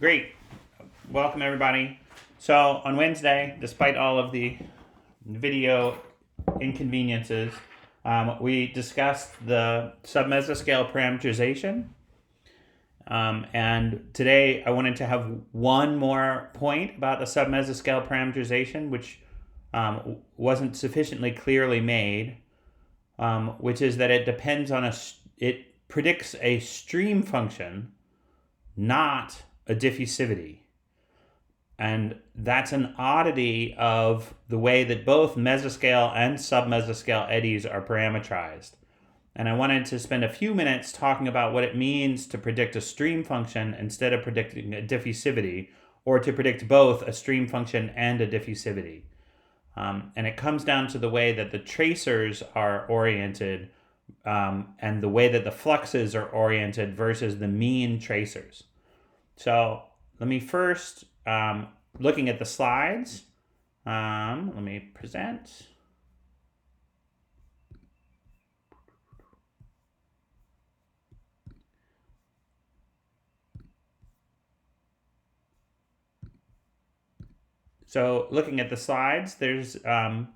Great. Welcome, everybody. So on Wednesday, despite all of the video inconveniences, we discussed the submesoscale parameterization. And today I wanted to have one more point about the submesoscale parameterization, which wasn't sufficiently clearly made, which is that it depends on it predicts a stream function, not a diffusivity. And that's an oddity of the way that both mesoscale and submesoscale eddies are parametrized. And I wanted to spend a few minutes talking about what it means to predict a stream function instead of predicting a diffusivity, or to predict both a stream function and a diffusivity. And it comes down to the way that the tracers are oriented and the way that the fluxes are oriented versus the mean tracers. So let me first, looking at the slides, let me present. So looking at the slides, there's, can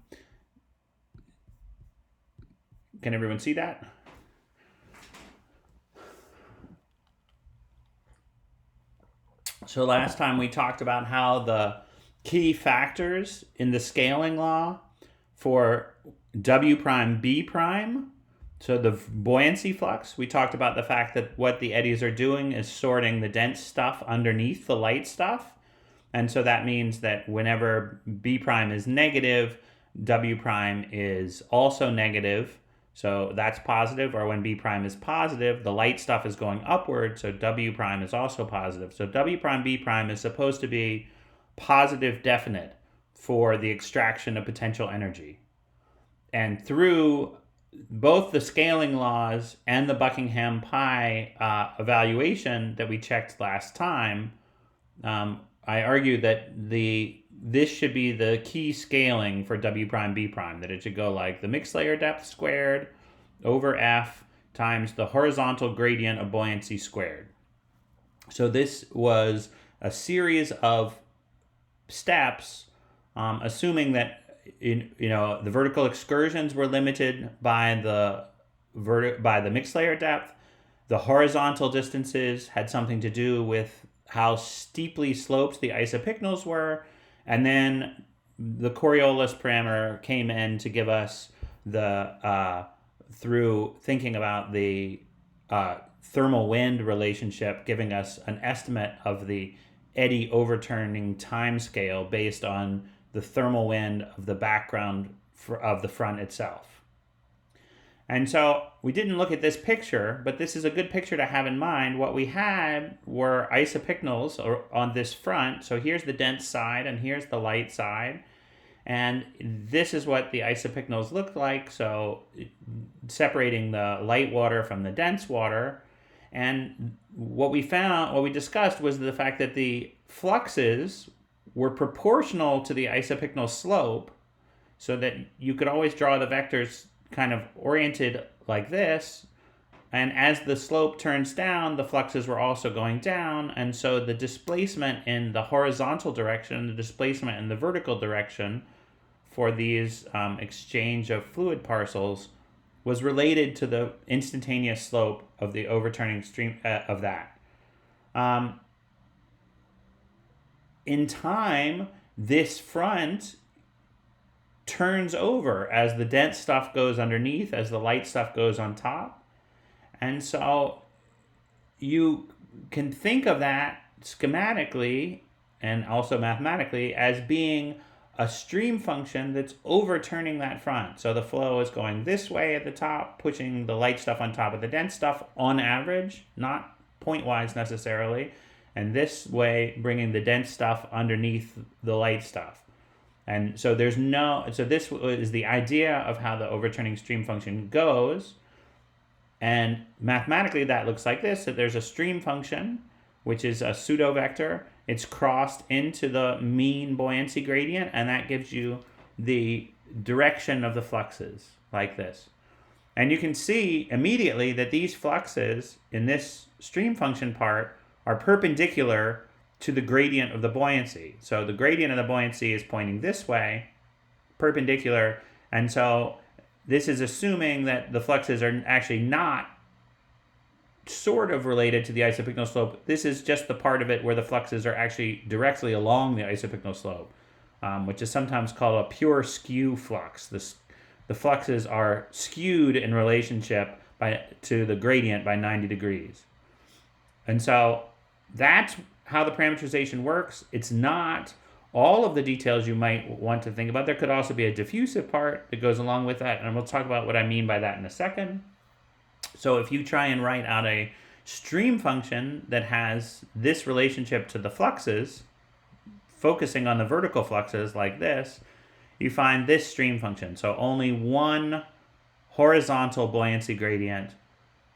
everyone see that? So last time we talked about how the key factors in the scaling law for W prime B prime, so the buoyancy flux, we talked about the fact that what the eddies are doing is sorting the dense stuff underneath the light stuff. And so that means that whenever B prime is negative, W prime is also negative. So that's positive. Or when B prime is positive, the light stuff is going upward, so W prime is also positive. So W prime B prime is supposed to be positive definite for the extraction of potential energy. And through both the scaling laws and the Buckingham pi evaluation that we checked last time, I argue that this should be the key scaling for W prime B prime, that it should go like the mixed layer depth squared over F times the horizontal gradient of buoyancy squared. So this was a series of steps, assuming that the vertical excursions were limited by the mixed layer depth. The horizontal distances had something to do with how steeply sloped the isopycnals were, and then the Coriolis parameter came in to give us the through thinking about the thermal wind relationship, giving us an estimate of the eddy overturning time scale based on the thermal wind of the background of the front itself. And so we didn't look at this picture, but this is a good picture to have in mind. What we had were isopycnals on this front. So here's the dense side and here's the light side. And this is what the isopycnals looked like. So separating the light water from the dense water. And what we discussed was the fact that the fluxes were proportional to the isopycnal slope, so that you could always draw the vectors kind of oriented like this, and as the slope turns down, the fluxes were also going down, and so the displacement in the horizontal direction, the displacement in the vertical direction for these exchange of fluid parcels was related to the instantaneous slope of the overturning stream of that. In time, this front turns over as the dense stuff goes underneath, as the light stuff goes on top. And so you can think of that schematically and also mathematically as being a stream function that's overturning that front. So the flow is going this way at the top, pushing the light stuff on top of the dense stuff on average, not pointwise necessarily, and this way bringing the dense stuff underneath the light stuff. And so this is the idea of how the overturning stream function goes. And mathematically that looks like this, that there's a stream function, which is a pseudo vector. It's crossed into the mean buoyancy gradient, and that gives you the direction of the fluxes, like this. And you can see immediately that these fluxes in this stream function part are perpendicular to the gradient of the buoyancy. So the gradient of the buoyancy is pointing this way, perpendicular, and so this is assuming that the fluxes are actually not sort of related to the isopycnal slope. This is just the part of it where the fluxes are actually directly along the isopycnal slope, which is sometimes called a pure skew flux. The fluxes are skewed in relationship to the gradient by 90 degrees. And so that's how the parameterization works. It's not all of the details you might want to think about. There could also be a diffusive part that goes along with that, and we'll talk about what I mean by that in a second. So if you try and write out a stream function that has this relationship to the fluxes, focusing on the vertical fluxes like this, you find this stream function. So only one horizontal buoyancy gradient.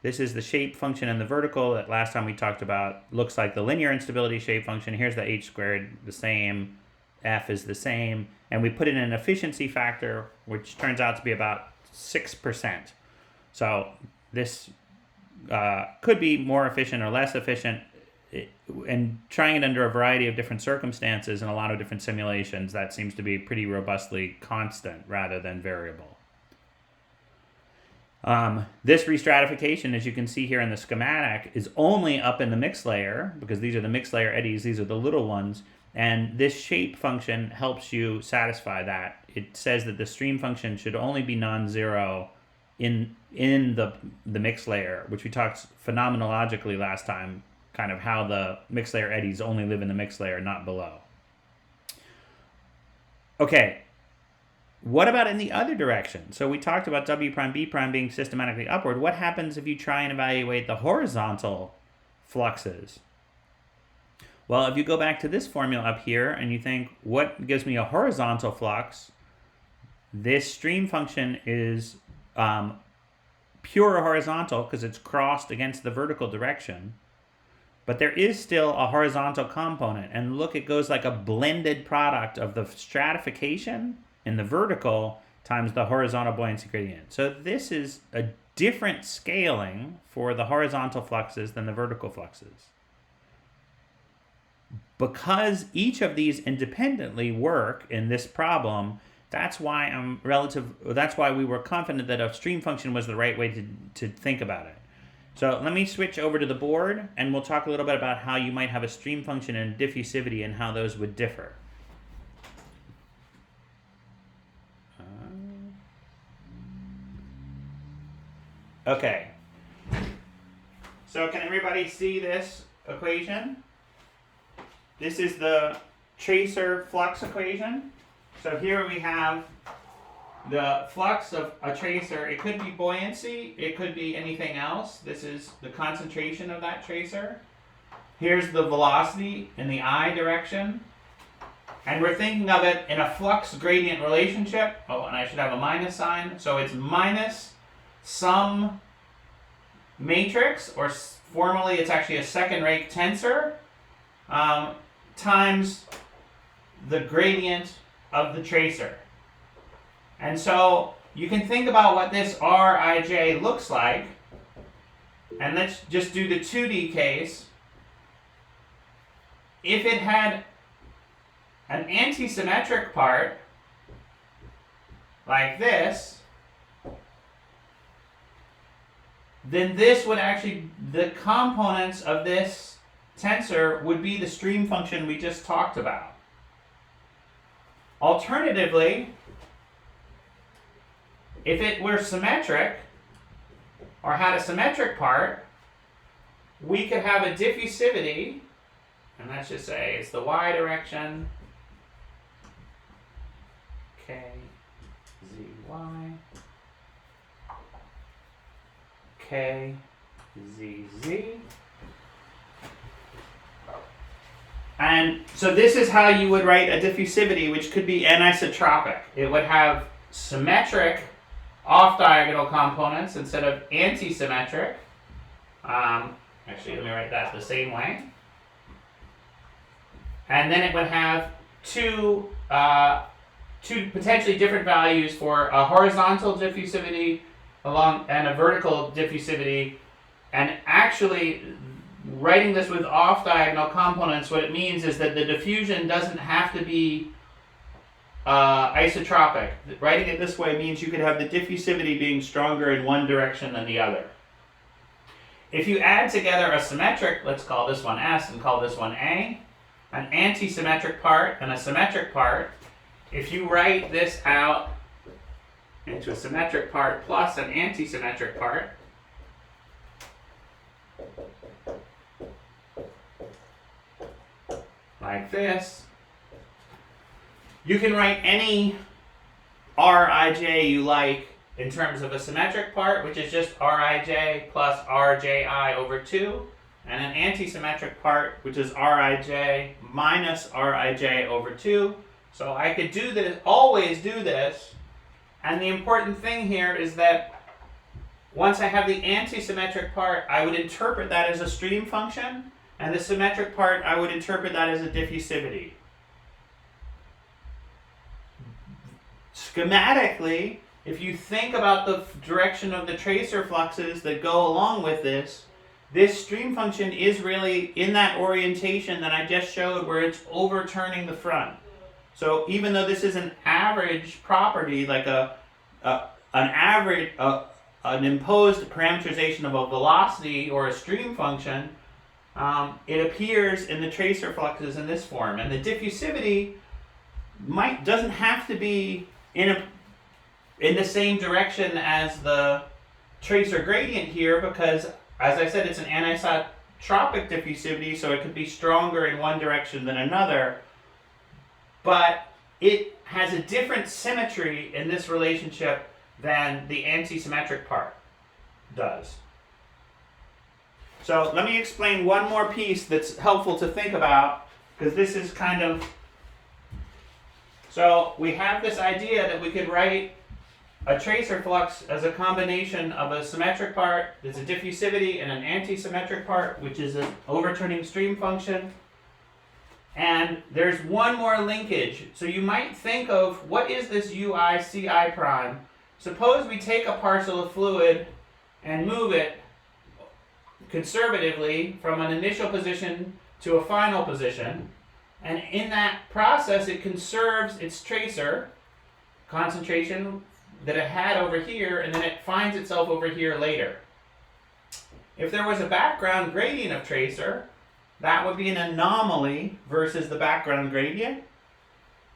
This is the shape function in the vertical that last time we talked about. Looks like the linear instability shape function. Here's the h squared, the same. F is the same. And we put in an efficiency factor, which turns out to be about 6%. So this could be more efficient or less efficient. And trying it under a variety of different circumstances and a lot of different simulations, that seems to be pretty robustly constant rather than variable. This restratification, as you can see here in the schematic, is only up in the mixed layer, because these are the mixed layer eddies, these are the little ones, and this shape function helps you satisfy that. It says that the stream function should only be non-zero in the mixed layer, which we talked phenomenologically last time, kind of how the mixed layer eddies only live in the mixed layer, not below. Okay, what about in the other direction? So we talked about W prime B prime being systematically upward. What happens if you try and evaluate the horizontal fluxes? Well, if you go back to this formula up here and you think, what gives me a horizontal flux? This stream function is pure horizontal because it's crossed against the vertical direction. But there is still a horizontal component. And look, it goes like a blended product of the stratification in the vertical times the horizontal buoyancy gradient. So this is a different scaling for the horizontal fluxes than the vertical fluxes. Because each of these independently work in this problem, that's why we were confident that a stream function was the right way to think about it. So let me switch over to the board, and we'll talk a little bit about how you might have a stream function and diffusivity and how those would differ. Okay. So can everybody see this equation? This is the tracer flux equation. So here we have the flux of a tracer. It could be buoyancy, it could be anything else. This is the concentration of that tracer. Here's the velocity in the I direction. And we're thinking of it in a flux gradient relationship. Oh, and I should have a minus sign. So it's minus some matrix, or formally it's actually a second-rate tensor, times the gradient of the tracer. And so you can think about what this Rij looks like. And let's just do the 2D case. If it had an antisymmetric part, like this, then this would actually, the components of this tensor would be the stream function we just talked about. Alternatively, if it were symmetric, or had a symmetric part, we could have a diffusivity, and let's just say it's the y direction, k, z, y, k, z, z. And so this is how you would write a diffusivity, which could be anisotropic. It would have symmetric off-diagonal components instead of anti-symmetric. Actually, let me write that the same way. And then it would have two potentially different values for a horizontal diffusivity and a vertical diffusivity. And actually, writing this with off-diagonal components, what it means is that the diffusion doesn't have to be isotropic. Writing it this way means you could have the diffusivity being stronger in one direction than the other. If you add together a symmetric, let's call this one S and call this one A, an anti-symmetric part and a symmetric part, if you write this out into a symmetric part plus an anti-symmetric part, like this, you can write any Rij you like in terms of a symmetric part, which is just Rij plus Rji over 2, and an anti-symmetric part, which is Rij minus Rij over 2. So I could do this, always do this, and the important thing here is that once I have the anti-symmetric part, I would interpret that as a stream function, and the symmetric part, I would interpret that as a diffusivity. Schematically, if you think about the direction of the tracer fluxes that go along with this stream function is really in that orientation that I just showed where it's overturning the front. So even though this is an average property, like an imposed parameterization of a velocity or a stream function, it appears in the tracer fluxes in this form. And the diffusivity doesn't have to be in the same direction as the tracer gradient here, because, as I said, it's an anisotropic diffusivity, so it could be stronger in one direction than another, but it has a different symmetry in this relationship than the anti-symmetric part does. So let me explain one more piece that's helpful to think about, because this is kind of... So we have this idea that we could write a tracer flux as a combination of a symmetric part, that's a diffusivity, and an anti-symmetric part, which is an overturning stream function. And there's one more linkage. So you might think of, what is this UI Ci prime? Suppose we take a parcel of fluid and move it conservatively from an initial position to a final position. And in that process, it conserves its tracer concentration that it had over here, and then it finds itself over here later. If there was a background gradient of tracer, that would be an anomaly versus the background gradient.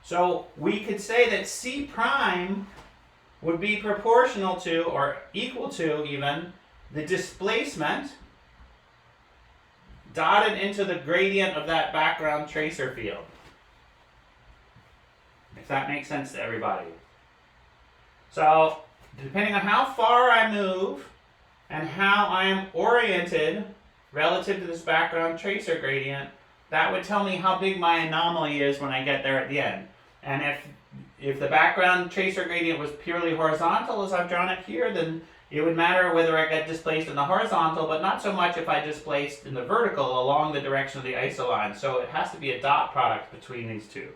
So we could say that C prime would be proportional to, or equal to even, the displacement dotted into the gradient of that background tracer field. If that makes sense to everybody. So, depending on how far I move and how I am oriented relative to this background tracer gradient, that would tell me how big my anomaly is when I get there at the end. And if the background tracer gradient was purely horizontal as I've drawn it here, then it would matter whether I get displaced in the horizontal, but not so much if I displaced in the vertical along the direction of the isoline. So it has to be a dot product between these two.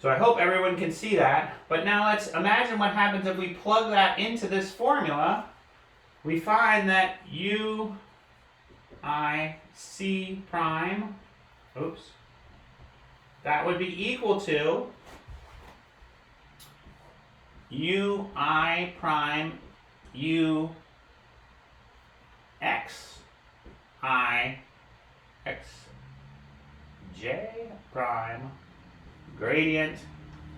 So I hope everyone can see that. But now let's imagine what happens if we plug that into this formula. We find that UIC prime, that would be equal to UI prime U X I X J prime gradient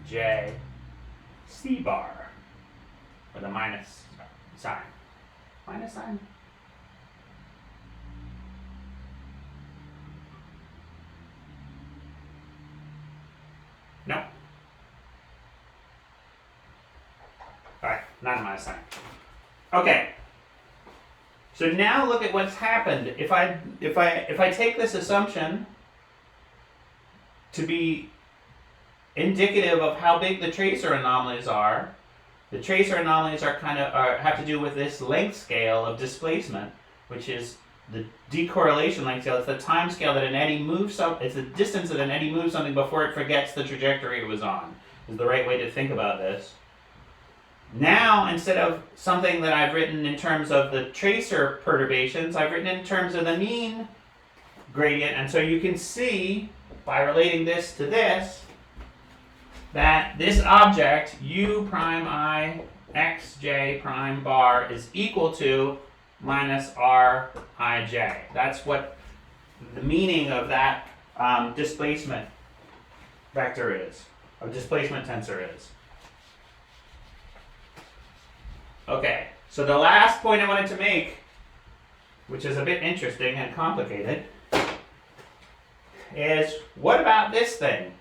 J C bar with a minus sign. Minus sign? No. Alright, not a minus sign. Okay. So now look at what's happened. If I take this assumption to be indicative of how big the tracer anomalies are, the tracer anomalies are have to do with this length scale of displacement, which is the decorrelation length scale. It's the time scale that an eddy moves it's the distance that an eddy moves something before it forgets the trajectory it was on. Is the right way to think about this. Now, instead of something that I've written in terms of the tracer perturbations, I've written in terms of the mean gradient. And so you can see, by relating this to this, that this object, u prime I x j prime bar, is equal to minus r I j. That's what the meaning of that displacement vector is, or displacement tensor is. Okay, so the last point I wanted to make, which is a bit interesting and complicated, is what about this thing?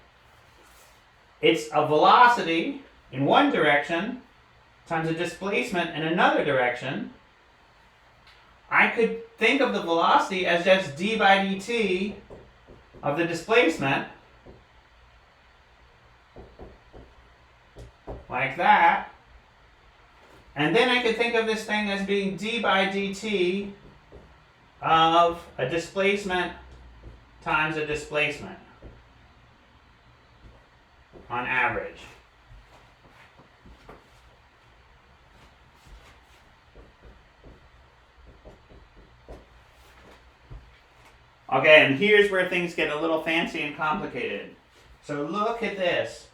It's a velocity in one direction times a displacement in another direction. I could think of the velocity as just d by dt of the displacement, like that. And then I could think of this thing as being d by dt of a displacement times a displacement on average. Okay, and here's where things get a little fancy and complicated. So look at this.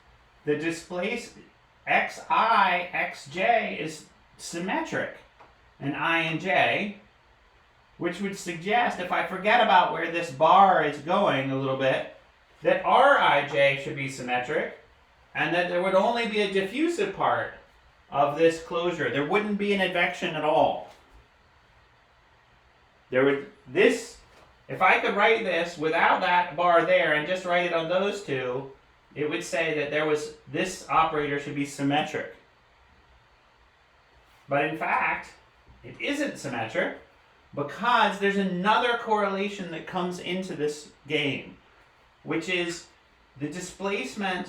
The displacement xi, xj is symmetric in I and j, which would suggest, if I forget about where this bar is going a little bit, that rij should be symmetric, and that there would only be a diffusive part of this closure. There wouldn't be an advection at all. If I could write this without that bar there and just write it on those two, it would say that this operator should be symmetric. But in fact, it isn't symmetric because there's another correlation that comes into this game, which is the displacement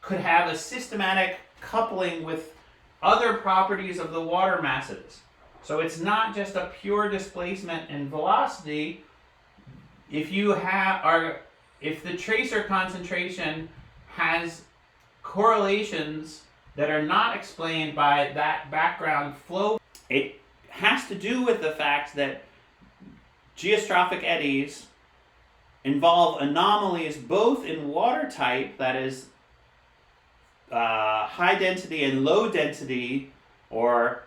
could have a systematic coupling with other properties of the water masses. So it's not just a pure displacement and velocity. If the tracer concentration has correlations that are not explained by that background flow, it has to do with the fact that geostrophic eddies involve anomalies both in water type, that is high density and low density, or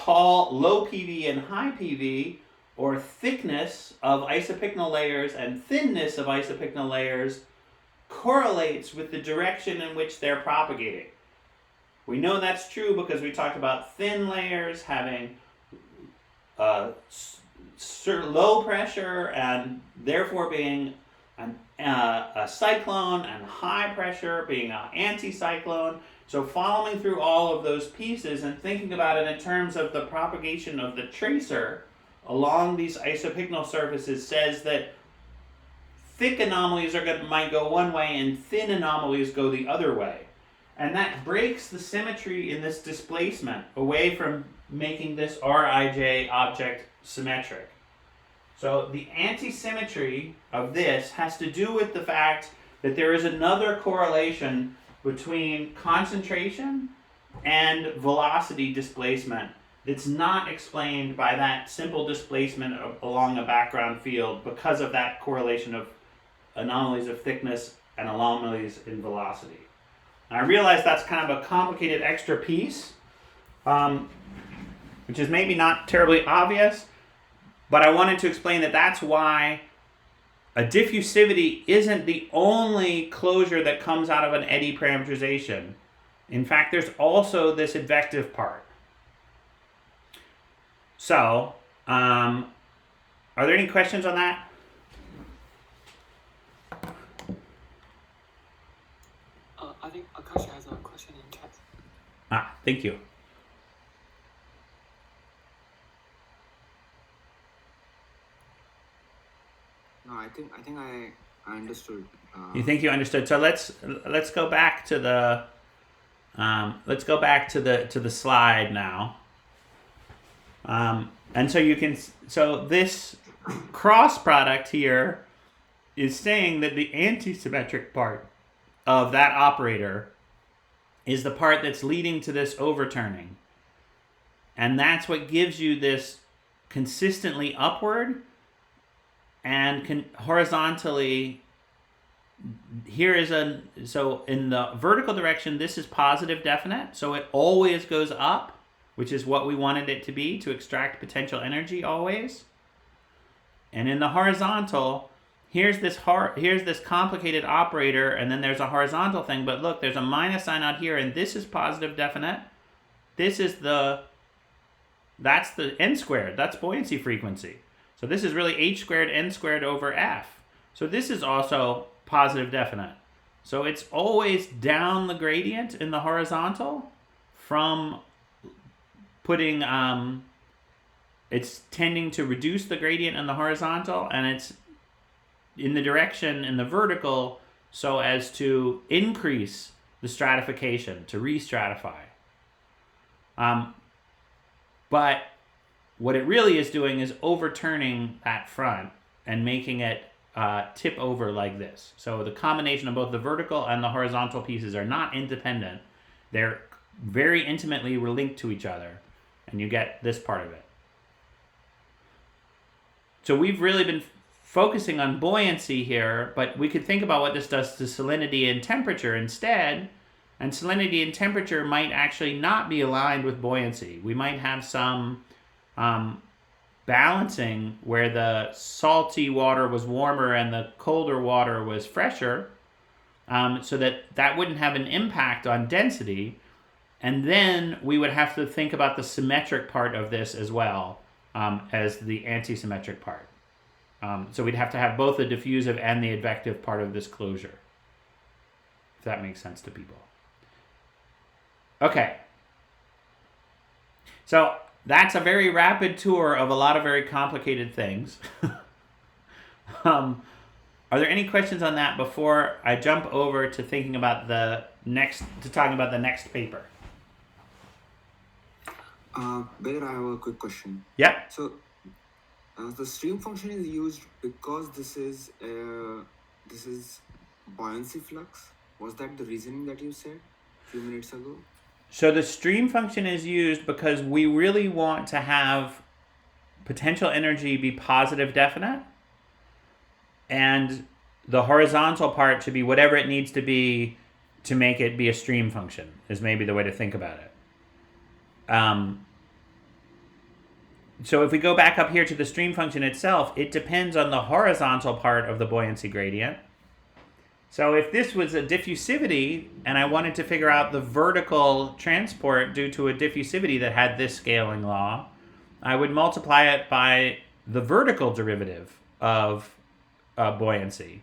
low PV and high PV, or thickness of isopycnal layers and thinness of isopycnal layers, correlates with the direction in which they're propagating. We know that's true because we talked about thin layers having low pressure and therefore being a cyclone, and high pressure being an anticyclone. So following through all of those pieces and thinking about it in terms of the propagation of the tracer along these isopycnal surfaces says that thick anomalies might go one way and thin anomalies go the other way. And that breaks the symmetry in this displacement away from making this Rij object symmetric. So the anti-symmetry of this has to do with the fact that there is another correlation between concentration and velocity displacement that's not explained by that simple displacement along a background field because of that correlation of anomalies of thickness and anomalies in velocity. And I realize that's kind of a complicated extra piece, which is maybe not terribly obvious, but I wanted to explain that that's why a diffusivity isn't the only closure that comes out of an eddy parameterization. In fact, there's also this advective part. So, are there any questions on that? I think Akashi has a question in chat. Thank you. No, I think I understood. You think you understood? So let's go back to the to the slide now. And so this cross product here is saying that the anti-symmetric part of that operator is the part that's leading to this overturning. And that's what gives you this consistently upward and horizontally. So in the vertical direction, this is positive definite. So it always goes up, which is what we wanted it to be, to extract potential energy always. And in the horizontal, here's this complicated operator, and then there's a horizontal thing. But look, there's a minus sign out here, and this is positive definite. That's the n squared. That's buoyancy frequency. So this is really h squared n squared over f. So this is also positive definite. So it's always down the gradient in the horizontal from putting, it's tending to reduce the gradient in the horizontal, and it's in the direction in the vertical so as to increase the stratification, to re-stratify. But what it really is doing is overturning that front and making it tip over like this. So the combination of both the vertical and the horizontal pieces are not independent. They're very intimately linked to each other, and you get this part of it. So we've really been focusing on buoyancy here, but we could think about what this does to salinity and temperature instead. And salinity and temperature might actually not be aligned with buoyancy. We might have some balancing where the salty water was warmer and the colder water was fresher, so that wouldn't have an impact on density. And then we would have to think about the symmetric part of this as well, as the anti-symmetric part. So we'd have to have both the diffusive and the advective part of this closure, if that makes sense to people. Okay. So that's a very rapid tour of a lot of very complicated things. Are there any questions on that before I jump over to talking about the next paper? Whether I have a quick question. Yeah. So the stream function is used because this is buoyancy flux. Was that the reasoning that you said a few minutes ago? So the stream function is used because we really want to have potential energy be positive definite, and the horizontal part should be whatever it needs to be to make it be a stream function, is maybe the way to think about it. So if we go back up here to the stream function itself, it depends on the horizontal part of the buoyancy gradient. So if this was a diffusivity, and I wanted to figure out the vertical transport due to a diffusivity that had this scaling law, I would multiply it by the vertical derivative of buoyancy.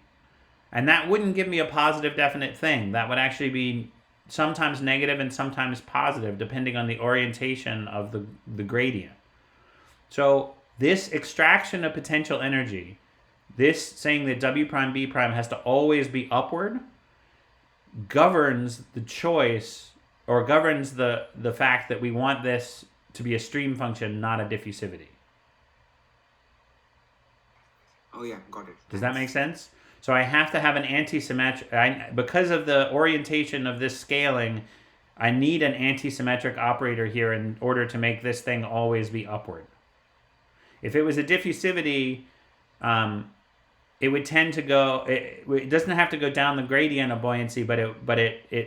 And that wouldn't give me a positive definite thing. That would actually be sometimes negative and sometimes positive, depending on the orientation of the gradient. So this extraction of potential energy, this saying that W prime B prime has to always be upward, governs the choice, or governs the fact that we want this to be a stream function, not a diffusivity. Oh yeah, got it. Does that make sense? So I have to have an anti-symmetric, because of the orientation of this scaling, I need an anti-symmetric operator here in order to make this thing always be upward. If it was a diffusivity, it would tend to go, it doesn't have to go down the gradient of buoyancy, but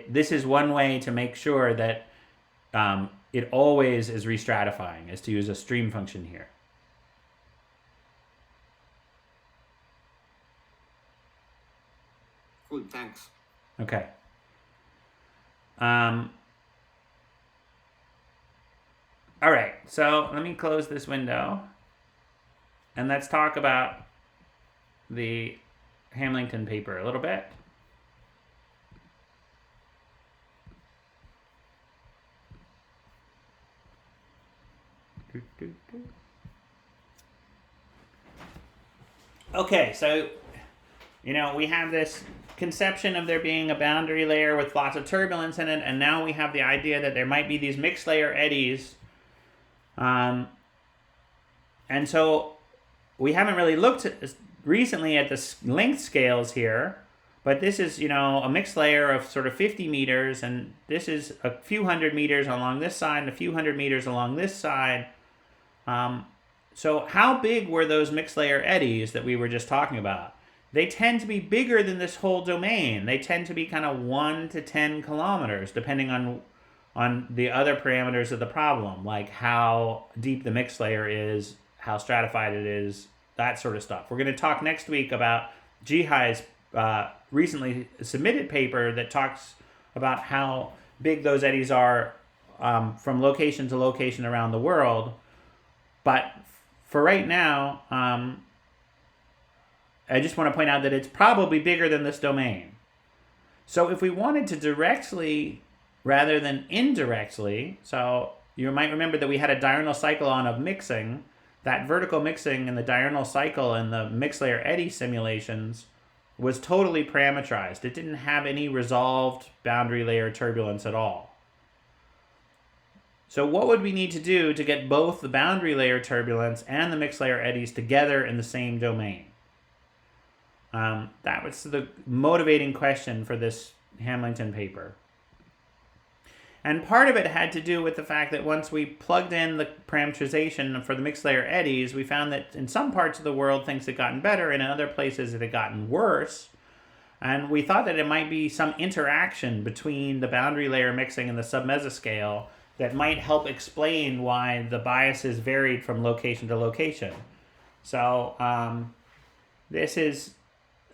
this is one way to make sure that it always is restratifying, is to use a stream function here. Cool, thanks. Okay. All right, so let me close this window, and let's talk about the Hamilton paper a little bit. Okay, so, we have this conception of there being a boundary layer with lots of turbulence in it, and now we have the idea that there might be these mixed layer eddies. And so we haven't really looked recently at the length scales here, But this is, a mixed layer of sort of 50 meters, and this is a few hundred meters along this side and a few hundred meters along this side. So how big were those mixed layer eddies that we were just talking about? They tend to be bigger than this whole domain. They tend to be kind of 1 to 10 kilometers, depending on the other parameters of the problem, like how deep the mixed layer is, how stratified it is, that sort of stuff. We're going to talk next week about GHI's recently submitted paper that talks about how big those eddies are from location to location around the world. But for right now, I just want to point out that it's probably bigger than this domain. So if we wanted to directly rather than indirectly, so you might remember that we had a diurnal cycle on of mixing. That vertical mixing in the diurnal cycle in the mixed layer eddy simulations was totally parametrized. It didn't have any resolved boundary layer turbulence at all. So what would we need to do to get both the boundary layer turbulence and the mixed layer eddies together in the same domain? That was the motivating question for this Hamilton paper. And part of it had to do with the fact that once we plugged in the parameterization for the mixed layer eddies, we found that in some parts of the world things had gotten better, and in other places it had gotten worse. And we thought that it might be some interaction between the boundary layer mixing and the submesoscale that might help explain why the biases varied from location to location. So this is...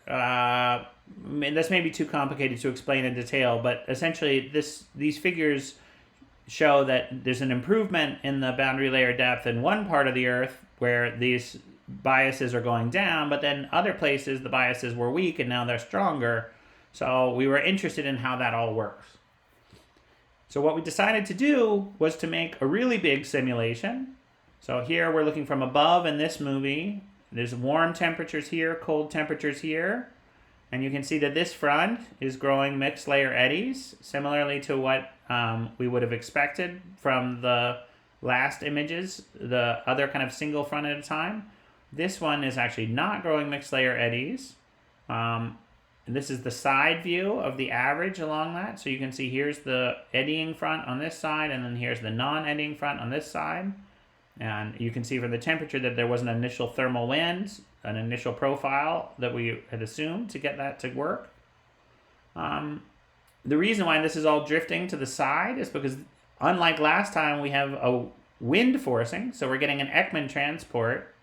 this may be too complicated to explain in detail, but essentially these figures show that there's an improvement in the boundary layer depth in one part of the Earth where these biases are going down, but then other places the biases were weak and now they're stronger. So we were interested in how that all works. So what we decided to do was to make a really big simulation. So here we're looking from above in this movie. There's warm temperatures here, cold temperatures here. And you can see that this front is growing mixed layer eddies, similarly to what we would have expected from the last images, the other kind of single front at a time. This one is actually not growing mixed layer eddies. This is the side view of the average along that. So you can see here's the eddying front on this side, and then here's the non-eddying front on this side. And you can see from the temperature that there was an initial thermal wind, an initial profile that we had assumed to get that to work. The reason why this is all drifting to the side is because, unlike last time, we have a wind forcing. So we're getting an Ekman transport,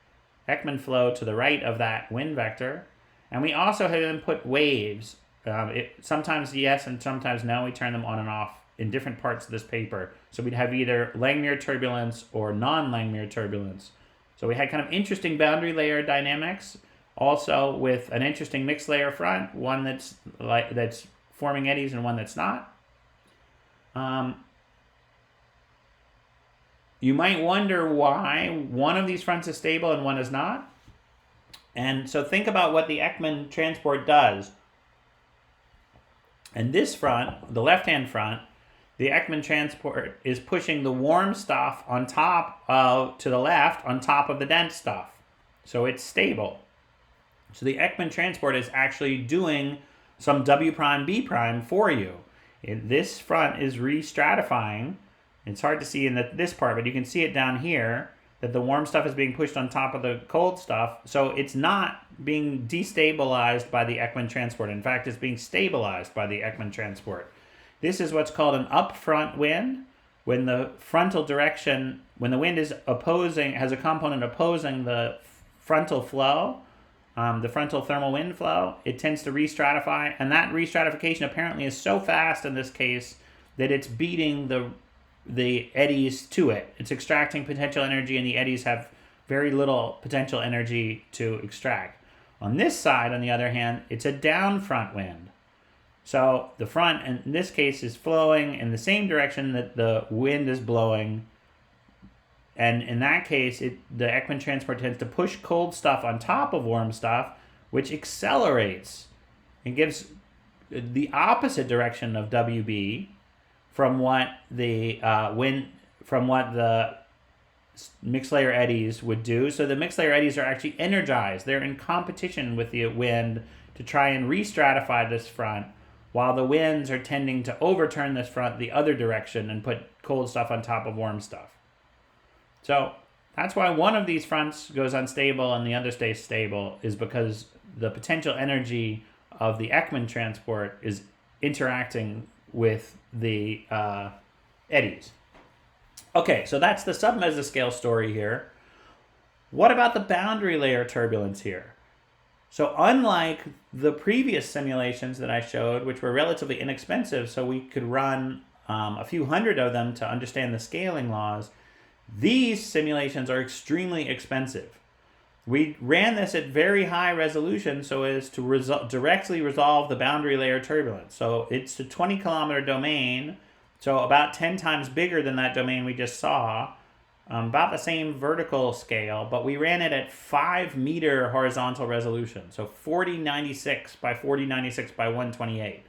Ekman flow to the right of that wind vector. And we also have input waves. Sometimes yes and sometimes no. We turn them on and off in different parts of this paper. So we'd have either Langmuir turbulence or non-Langmuir turbulence. So we had kind of interesting boundary layer dynamics, also with an interesting mixed layer front, one that's forming eddies and one that's not. You might wonder why one of these fronts is stable and one is not. And so think about what the Ekman transport does. And this front, the left-hand front, the Ekman transport is pushing the warm stuff on top of, to the left, on top of the dense stuff. So it's stable. So the Ekman transport is actually doing some W prime B prime for you. This front is re-stratifying. It's hard to see in this part, but you can see it down here, that the warm stuff is being pushed on top of the cold stuff. So it's not being destabilized by the Ekman transport. In fact, it's being stabilized by the Ekman transport. This is what's called an upfront wind. When the frontal direction, when the wind is opposing, has a component opposing the frontal flow, the frontal thermal wind flow, it tends to re-stratify. And that re-stratification apparently is so fast in this case that it's beating the eddies to it. It's extracting potential energy, and the eddies have very little potential energy to extract. On this side, on the other hand, it's a down front wind. So the front, in this case, is flowing in the same direction that the wind is blowing. And in that case, the Ekman transport tends to push cold stuff on top of warm stuff, which accelerates and gives the opposite direction of WB from what the mixed layer eddies would do. So the mixed layer eddies are actually energized. They're in competition with the wind to try and re-stratify this front, while the winds are tending to overturn this front the other direction and put cold stuff on top of warm stuff. So that's why one of these fronts goes unstable and the other stays stable, is because the potential energy of the Ekman transport is interacting with the eddies. Okay, so that's the submesoscale story here. What about the boundary layer turbulence here? So unlike the previous simulations that I showed, which were relatively inexpensive, so we could run a few hundred of them to understand the scaling laws, these simulations are extremely expensive. We ran this at very high resolution so as to directly resolve the boundary layer turbulence. So it's a 20-kilometer domain, so about 10 times bigger than that domain we just saw, about the same vertical scale, but we ran it at 5-meter horizontal resolution, so 4096 by 4096 by 128.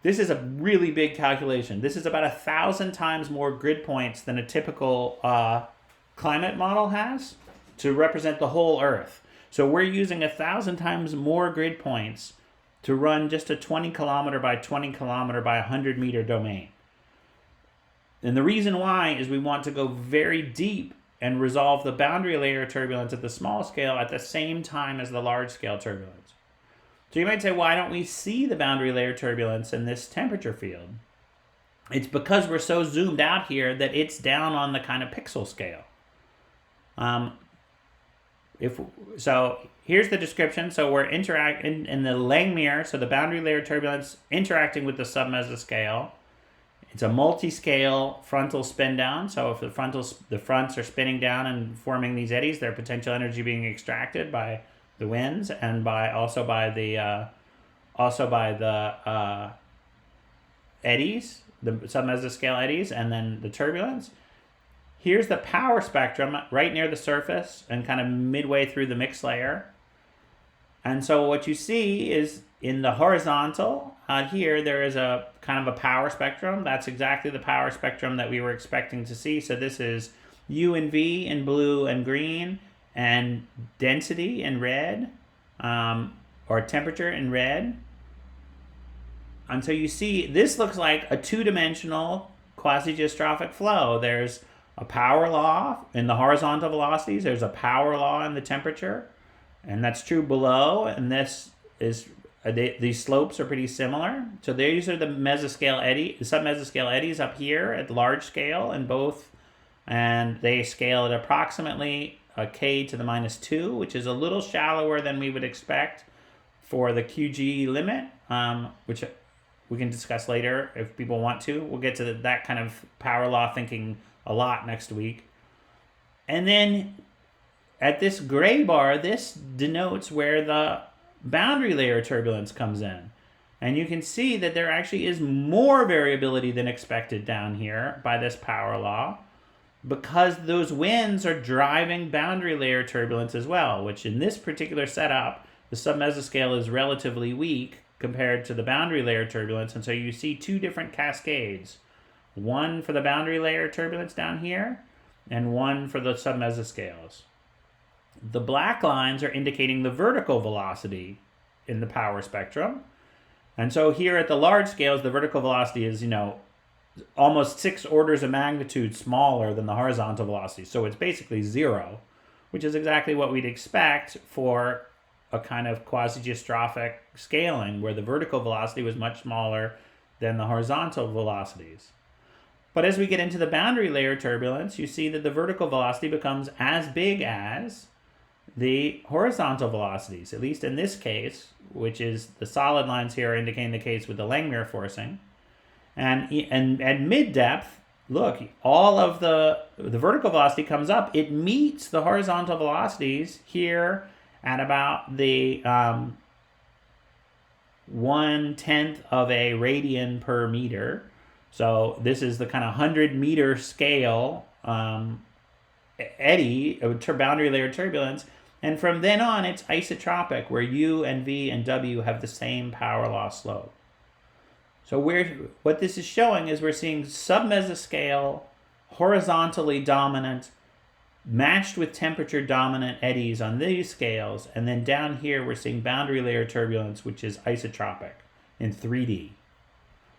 This is a really big calculation. This is about 1,000 times more grid points than a typical climate model has to represent the whole Earth. So we're using 1,000 times more grid points to run just a 20 kilometer by 20 kilometer by 100 meter domain. And the reason why is we want to go very deep and resolve the boundary layer turbulence at the small scale at the same time as the large scale turbulence. So you might say, why don't we see the boundary layer turbulence in this temperature field? It's because we're so zoomed out here that it's down on the kind of pixel scale. So here's the description. So we're interacting in the Langmuir, so the boundary layer turbulence interacting with the submesoscale. It's a multiscale frontal spin down. So if the fronts are spinning down and forming these eddies, their potential energy being extracted by the winds and also by the eddies, the submesoscale eddies, and then the turbulence. Here's the power spectrum right near the surface and kind of midway through the mixed layer. And so what you see is in the horizontal out here, there is a kind of a power spectrum. That's exactly the power spectrum that we were expecting to see. So this is U and V in blue and green, and density in red, or temperature in red. And so you see, this looks like a two-dimensional quasi-geostrophic flow. There's a power law in the horizontal velocities. There's a power law in the temperature. And that's true below. And this is, these slopes are pretty similar. So these are the submesoscale eddies up here at large scale in both. And they scale at approximately a k to the minus 2, which is a little shallower than we would expect for the QG limit, which we can discuss later if people want to. We'll get to that kind of power law thinking a lot next week. And then at this gray bar, this denotes where the boundary layer turbulence comes in. And you can see that there actually is more variability than expected down here by this power law, because those winds are driving boundary layer turbulence as well, which in this particular setup, the submesoscale is relatively weak compared to the boundary layer turbulence. And so you see two different cascades, one for the boundary layer turbulence down here and one for the submesoscales. The black lines are indicating the vertical velocity in the power spectrum. And so here at the large scales, the vertical velocity is, almost 6 orders of magnitude smaller than the horizontal velocity. So it's basically 0, which is exactly what we'd expect for a kind of quasi-geostrophic scaling where the vertical velocity was much smaller than the horizontal velocities. But as we get into the boundary layer turbulence, you see that the vertical velocity becomes as big as the horizontal velocities, at least in this case, which is the solid lines here indicating the case with the Langmuir forcing. And at mid-depth, look, all of the vertical velocity comes up. It meets the horizontal velocities here at about the 1/10 of a radian per meter. So this is the kind of 100-meter scale eddy, boundary layer turbulence. And from then on, it's isotropic, where U and V and W have the same power law slope. So what this is showing is we're seeing submesoscale, horizontally dominant matched with temperature dominant eddies on these scales, and then down here we're seeing boundary layer turbulence, which is isotropic in 3D.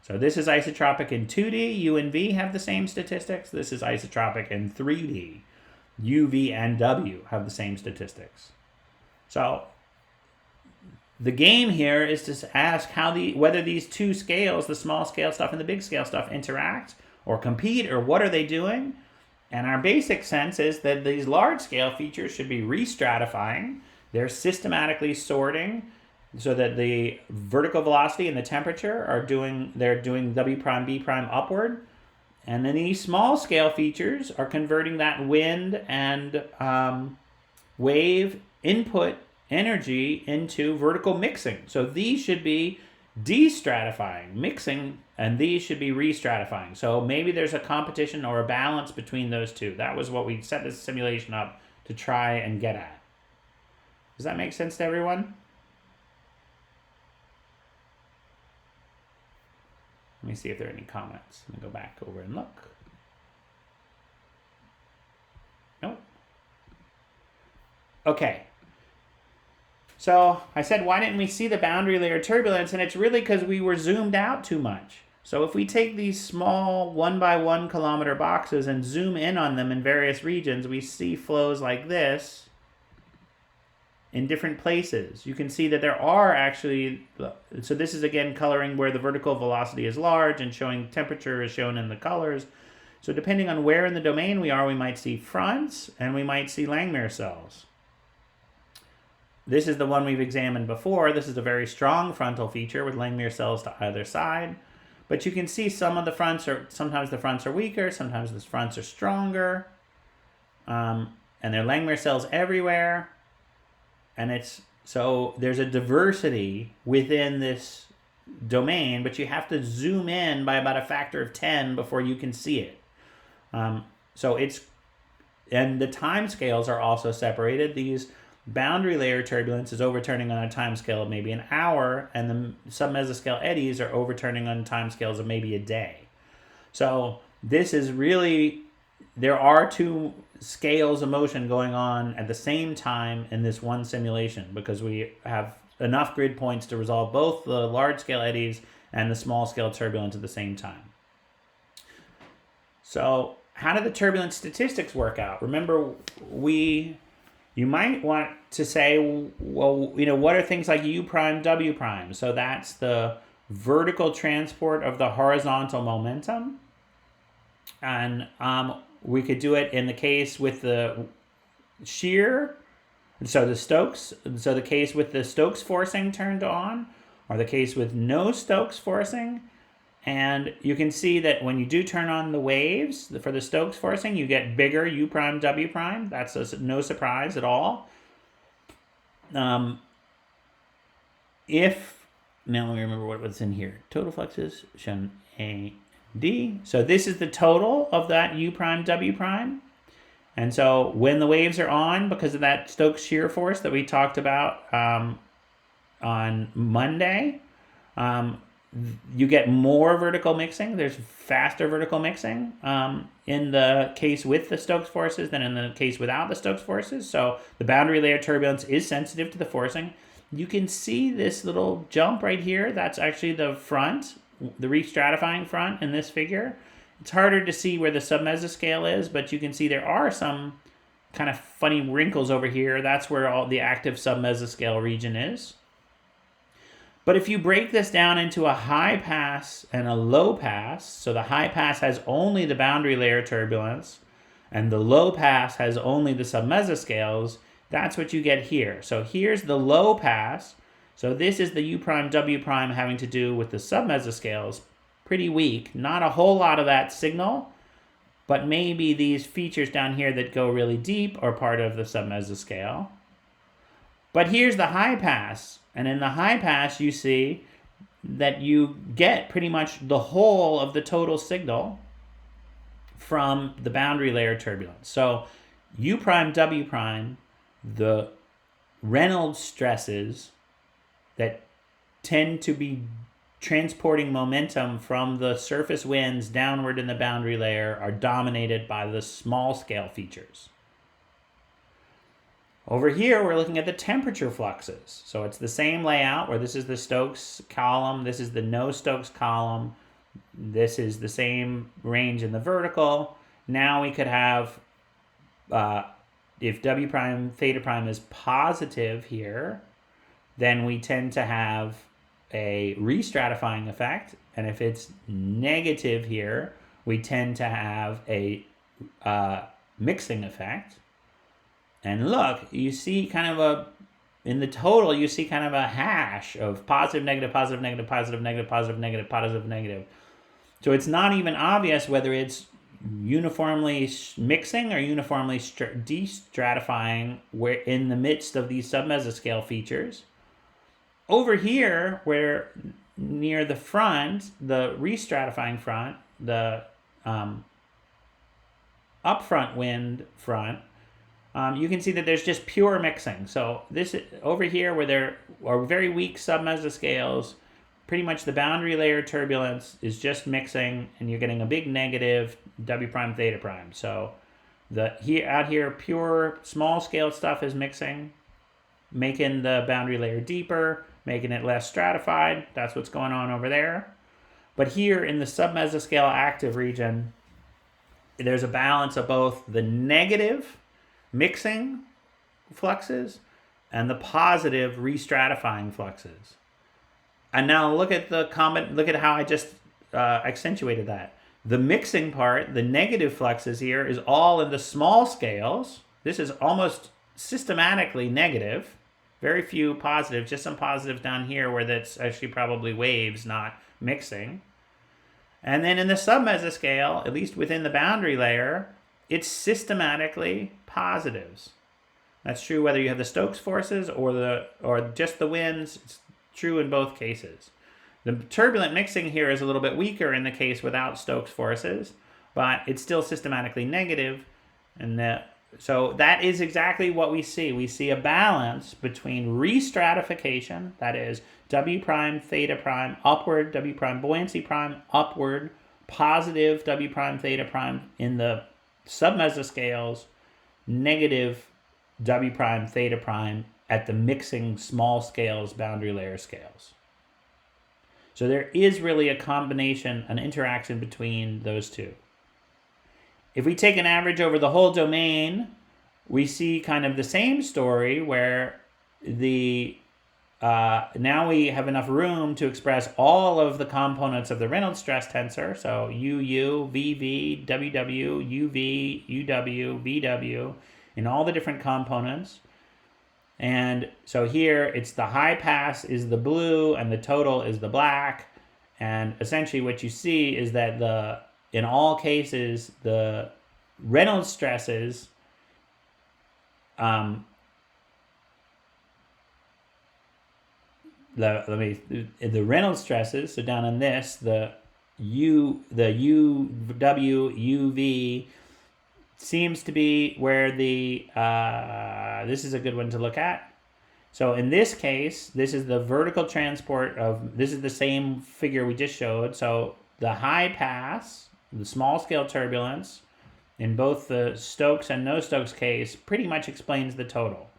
So this is isotropic in 2D. U and V have the same statistics. This is isotropic in 3D. U, V, and W have the same statistics. So the game here is to ask whether these two scales, the small scale stuff and the big scale stuff, interact or compete, or what are they doing? And our basic sense is that these large scale features should be re-stratifying. They're systematically sorting so that the vertical velocity and the temperature are doing W prime, B prime upward. And then these small scale features are converting that wind and wave input energy into vertical mixing. So these should be de-stratifying, mixing, and these should be re-stratifying. So maybe there's a competition or a balance between those two. That was what we set this simulation up to try and get at. Does that make sense to everyone? Let me see if there are any comments. Let me go back over and look. Nope. Okay. So I said, why didn't we see the boundary layer turbulence? And it's really because we were zoomed out too much. So if we take these small 1 by 1 kilometer boxes and zoom in on them in various regions, we see flows like this in different places. You can see that there are actually, so this is again coloring where the vertical velocity is large and showing temperature is shown in the colors. So depending on where in the domain we are, we might see fronts and we might see Langmuir cells. This is the one we've examined before. This is a very strong frontal feature with Langmuir cells to either side. But you can see some of the fronts sometimes the fronts are weaker, sometimes the fronts are stronger. And there are Langmuir cells everywhere. And so there's a diversity within this domain, but you have to zoom in by about a factor of 10 before you can see it. And the time scales are also separated. These boundary layer turbulence is overturning on a time scale of maybe an hour, and the submesoscale eddies are overturning on time scales of maybe a day. So this is really, there are two scales of motion going on at the same time in this one simulation, because we have enough grid points to resolve both the large scale eddies and the small scale turbulence at the same time. So how do the turbulent statistics work out? Remember, you might want to say, well, what are things like U prime, W prime? So that's the vertical transport of the horizontal momentum. And we could do it in the case with the shear, so the case with the Stokes forcing turned on, or the case with no Stokes forcing. And you can see that when you do turn on the waves for the Stokes forcing, you get bigger U prime, W prime. That's no surprise at all. Now let me remember what's in here. Total fluxes shown A, D. So this is the total of that U prime, W prime. And so when the waves are on, because of that Stokes shear force that we talked about on Monday, you get more vertical mixing. There's faster vertical mixing in the case with the Stokes forces than in the case without the Stokes forces. So the boundary layer turbulence is sensitive to the forcing. You can see this little jump right here. That's actually the front, the re-stratifying front in this figure. It's harder to see where the submesoscale is, but you can see there are some kind of funny wrinkles over here. That's where all the active submesoscale region is. But if you break this down into a high pass and a low pass, so the high pass has only the boundary layer turbulence, and the low pass has only the submesoscales, that's what you get here. So here's the low pass. So this is the U prime, W prime having to do with the submesoscales. Pretty weak. Not a whole lot of that signal, but maybe these features down here that go really deep are part of the submesoscale. But here's the high pass. And in the high pass, you see that you get pretty much the whole of the total signal from the boundary layer turbulence. So U prime, W prime, the Reynolds stresses that tend to be transporting momentum from the surface winds downward in the boundary layer are dominated by the small scale features. Over here, we're looking at the temperature fluxes. So it's the same layout where this is the Stokes column, this is the no Stokes column, this is the same range in the vertical. Now we could have, if W prime theta prime is positive here, then we tend to have a restratifying effect. And if it's negative here, we tend to have a mixing effect. And look, you see kind of in the total, you see kind of a hash of positive, negative, positive, negative, positive, negative, positive, negative, positive, negative. So it's not even obvious whether it's uniformly mixing or uniformly destratifying where in the midst of these submesoscale features. Over here, where near the front, the restratifying front, the upfront wind front, you can see that there's just pure mixing. So this over here where there are very weak submesoscales, pretty much the boundary layer turbulence is just mixing, and you're getting a big negative W prime theta prime. So out here pure small scale stuff is mixing, making the boundary layer deeper, making it less stratified. That's what's going on over there. But here in the submesoscale active region, there's a balance of both the negative mixing fluxes and the positive restratifying fluxes. And now look at look at how I just accentuated that. The mixing part, the negative fluxes here, is all in the small scales. This is almost systematically negative. Very few positives, just some positives down here where that's actually probably waves, not mixing. And then in the submesoscale, at least within the boundary layer, it's systematically positives. That's true whether you have the Stokes forces or just the winds. It's true in both cases. The turbulent mixing here is a little bit weaker in the case without Stokes forces, but it's still systematically negative. And so that is exactly what we see. We see a balance between restratification, that is W prime theta prime upward, W prime buoyancy prime upward, positive W prime theta prime in the submesoscales, negative W prime theta prime at the mixing small scales, boundary layer scales. So there is really a combination, an interaction between those two. If we take an average over the whole domain, we see kind of the same story where now we have enough room to express all of the components of the Reynolds stress tensor. So UU, VV, WW, UV, UW, VW, in all the different components. And so here it's the high pass is the blue and the total is the black. And essentially what you see is that in all cases, the Reynolds stresses the Reynolds stresses, so down in this, the UW, UV seems to be where this is a good one to look at. So in this case, this is the vertical transport this is the same figure we just showed. So the high pass, the small scale turbulence, in both the Stokes and no Stokes case, pretty much explains the total.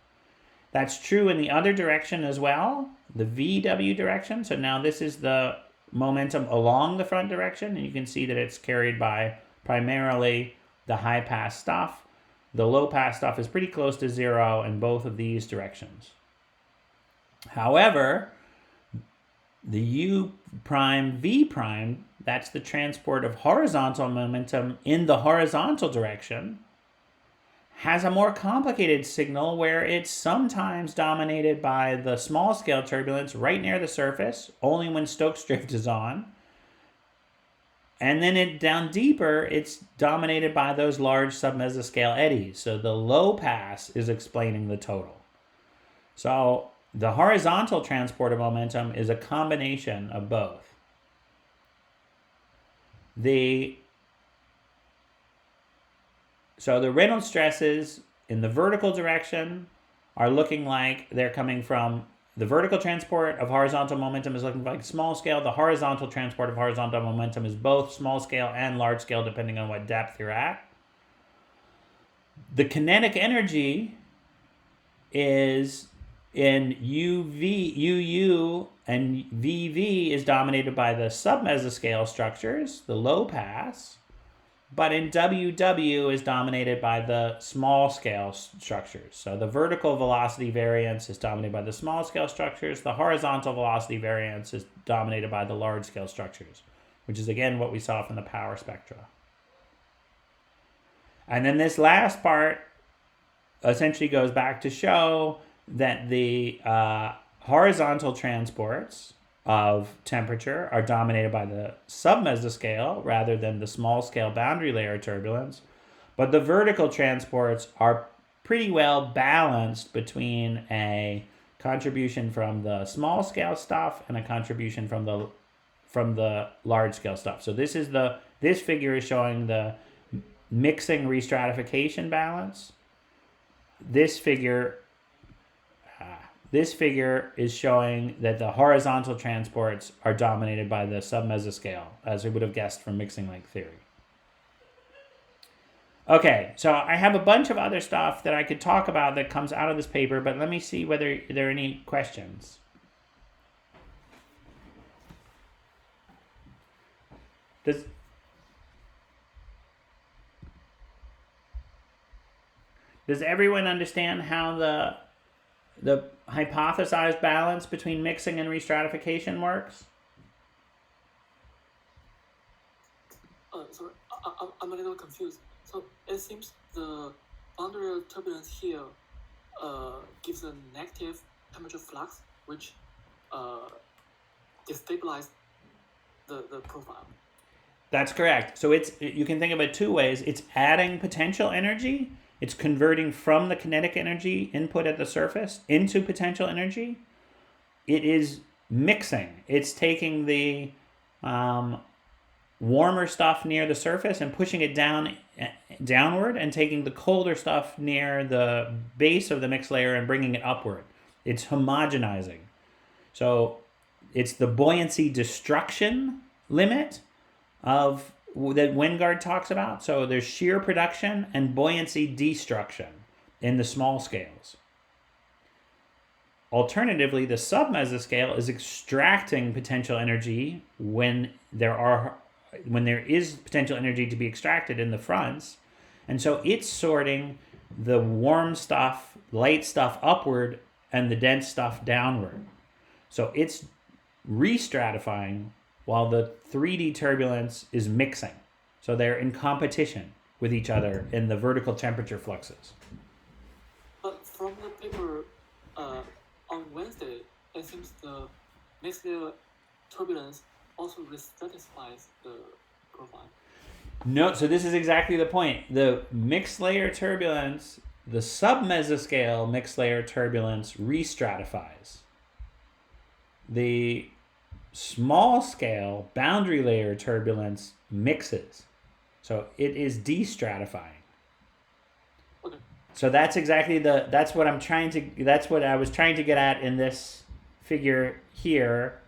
That's true in the other direction as well, the VW direction. So now this is the momentum along the front direction, and you can see that it's carried by primarily the high pass stuff. The low pass stuff is pretty close to zero in both of these directions. However, the U prime, V prime, that's the transport of horizontal momentum in the horizontal direction, has a more complicated signal where it's sometimes dominated by the small scale turbulence right near the surface, only when Stokes drift is on. And then down deeper, it's dominated by those large submesoscale eddies. So the low pass is explaining the total. So the horizontal transport of momentum is a combination of both. So the Reynolds stresses in the vertical direction are looking like they're coming from the vertical transport of horizontal momentum is looking like small scale. The horizontal transport of horizontal momentum is both small scale and large scale, depending on what depth you're at. The kinetic energy is in UU and VV is dominated by the submesoscale structures, the low pass, but in WW is dominated by the small scale structures. So the vertical velocity variance is dominated by the small scale structures. The horizontal velocity variance is dominated by the large scale structures, which is again what we saw from the power spectra. And then this last part essentially goes back to show that the horizontal transports of temperature are dominated by the submesoscale rather than the small scale boundary layer turbulence, but the vertical transports are pretty well balanced between a contribution from the small scale stuff and a contribution from the large scale stuff. So this figure is showing the mixing restratification balance. This figure is showing that the horizontal transports are dominated by the submesoscale, as we would have guessed from mixing length theory. Okay, so I have a bunch of other stuff that I could talk about that comes out of this paper, but let me see whether there are any questions. Does everyone understand how the hypothesized balance between mixing and restratification works? Sorry, I'm a little confused. So it seems the boundary turbulence here gives a negative temperature flux, which destabilizes the profile. That's correct. So you can think of it two ways. It's adding potential energy. It's converting from the kinetic energy input at the surface into potential energy. It is mixing. It's taking the warmer stuff near the surface and pushing it downward, and taking the colder stuff near the base of the mixed layer and bringing it upward. It's homogenizing. So it's the buoyancy destruction limit of that Wingard talks about. So there's shear production and buoyancy destruction in the small scales. Alternatively, the submesoscale is extracting potential energy when there is potential energy to be extracted in the fronts. And so it's sorting the warm stuff, light stuff upward and the dense stuff downward. So it's restratifying while the 3D turbulence is mixing. So they're in competition with each other in the vertical temperature fluxes. But from the paper on Wednesday, it seems the mixed layer turbulence also restratifies the profile. No, so this is exactly the point. The mixed layer turbulence, the submesoscale mixed layer turbulence restratifies. The small scale boundary layer turbulence mixes. So it is destratifying. Okay. So that's exactly that's what I was trying to get at in this figure here.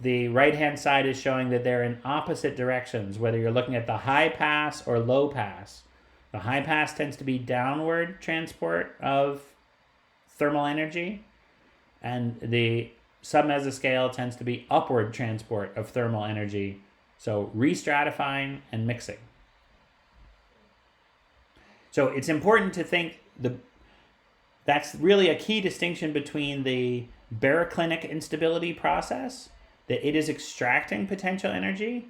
The right-hand side is showing that they're in opposite directions, whether you're looking at the high pass or low pass. The high pass tends to be downward transport of thermal energy, and the submesoscale tends to be upward transport of thermal energy. So restratifying and mixing. So it's important to think that's really a key distinction between the baroclinic instability process, that it is extracting potential energy,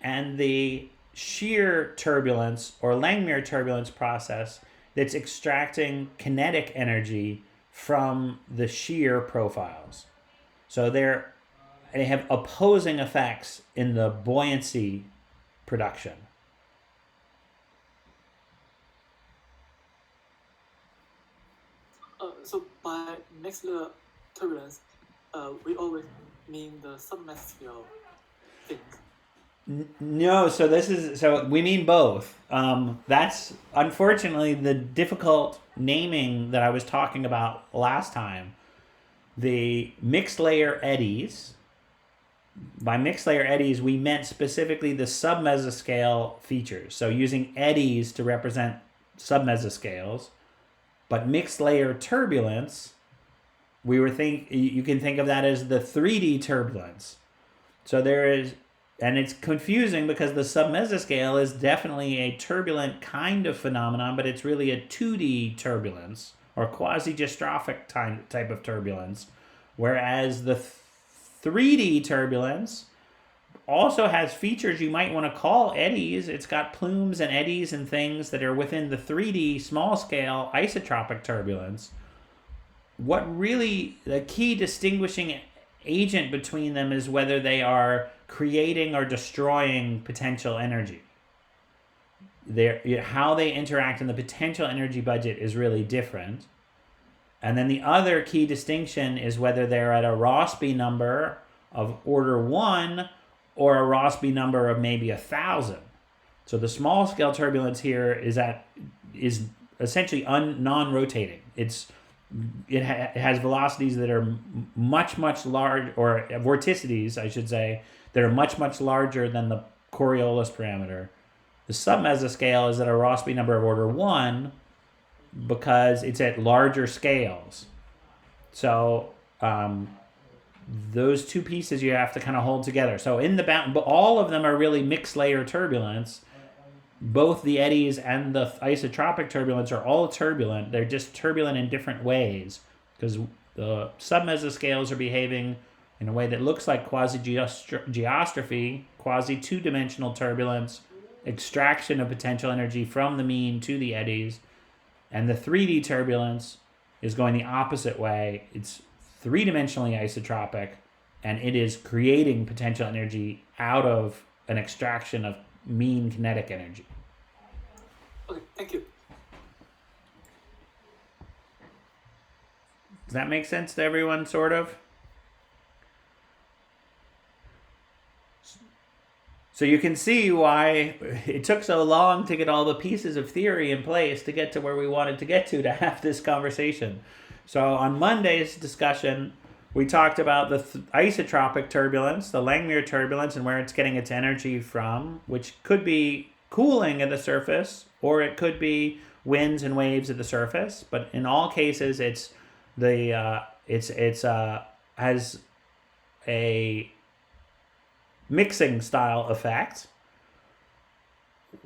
and the shear turbulence or Langmuir turbulence process that's extracting kinetic energy from the shear profiles. So they have opposing effects in the buoyancy production. So by mixed layer turbulence, we always mean the submesoscale thing. No, so we mean both. That's unfortunately the difficult naming that I was talking about last time. The mixed layer eddies. By mixed layer eddies, we meant specifically the submesoscale features. So using eddies to represent submesoscales, But mixed layer turbulence, you can think of that as the 3D turbulence. So there is, and it's confusing because the submesoscale is definitely a turbulent kind of phenomenon, but it's really a 2D turbulence or quasi-dystrophic type of turbulence, whereas the 3D turbulence also has features you might want to call eddies. It's got plumes and eddies and things that are within the 3D small scale isotropic turbulence. What really, the key distinguishing agent between them is whether they are creating or destroying potential energy. How they interact in the potential energy budget is really different. And then the other key distinction is whether they're at a Rossby number of order 1 or a Rossby number of maybe 1,000. So the small scale turbulence here is essentially non-rotating. It has velocities that are much large, or vorticities, I should say, that are much larger than the Coriolis parameter. The submesoscale is at a Rossby number of order 1 because it's at larger scales. So those two pieces you have to kind of hold together. So all of them are really mixed layer turbulence. Both the eddies and the isotropic turbulence are all turbulent. They're just turbulent in different ways because the submesoscales are behaving in a way that looks like quasi-geostrophy, quasi-two-dimensional turbulence, extraction of potential energy from the mean to the eddies. And the 3D turbulence is going the opposite way. It's three-dimensionally isotropic, and it is creating potential energy out of an extraction of mean kinetic energy. Okay, thank you. Does that make sense to everyone, sort of? So you can see why it took so long to get all the pieces of theory in place to get to where we wanted to get to have this conversation. So on Monday's discussion, we talked about the isotropic turbulence, the Langmuir turbulence, and where it's getting its energy from, which could be cooling at the surface, or it could be winds and waves at the surface. But in all cases, has a mixing style effect,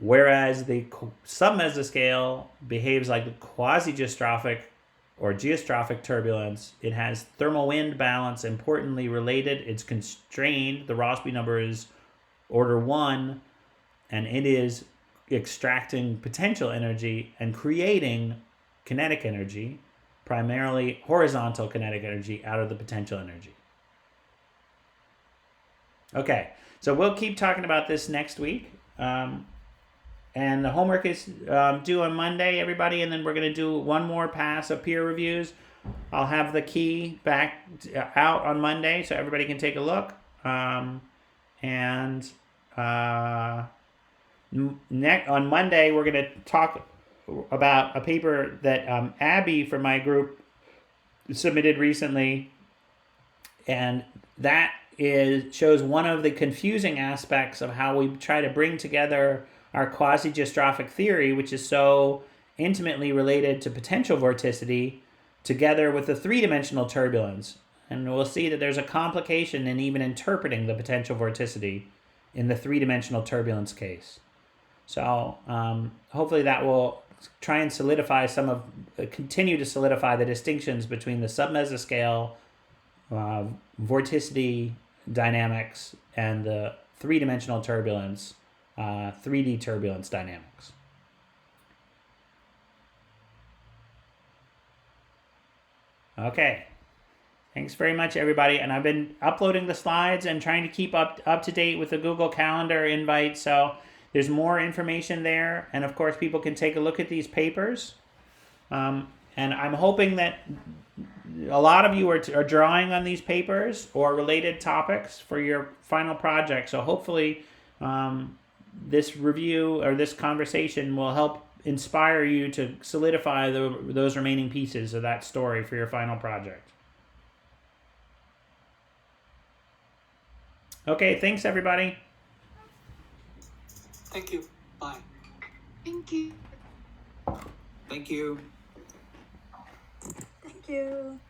whereas the submesoscale behaves like a quasi-geostrophic or geostrophic turbulence. It has thermal wind balance importantly related. It's constrained. The Rossby number is order 1, and it is extracting potential energy and creating kinetic energy, primarily horizontal kinetic energy, out of the potential energy. Okay, so we'll keep talking about this next week. And the homework is due on Monday, everybody, and then we're going to do one more pass of peer reviews. I'll have the key back out on Monday so everybody can take a look. On Monday, we're going to talk about a paper that Abby from my group submitted recently, and that shows one of the confusing aspects of how we try to bring together our quasi-geostrophic theory, which is so intimately related to potential vorticity, together with the three-dimensional turbulence. And we'll see that there's a complication in even interpreting the potential vorticity in the three-dimensional turbulence case. So hopefully that will try and continue to solidify the distinctions between the submesoscale vorticity dynamics and the three-dimensional turbulence 3D turbulence dynamics. Okay. Thanks very much, everybody. And I've been uploading the slides and trying to keep up to date with the Google Calendar invite. So there's more information there. And of course, people can take a look at these papers. And I'm hoping that a lot of you are drawing on these papers or related topics for your final project. So hopefully this review or this conversation will help inspire you to solidify those remaining pieces of that story for your final project. Okay, thanks everybody. Thank you. Bye. Thank you. Thank you. you.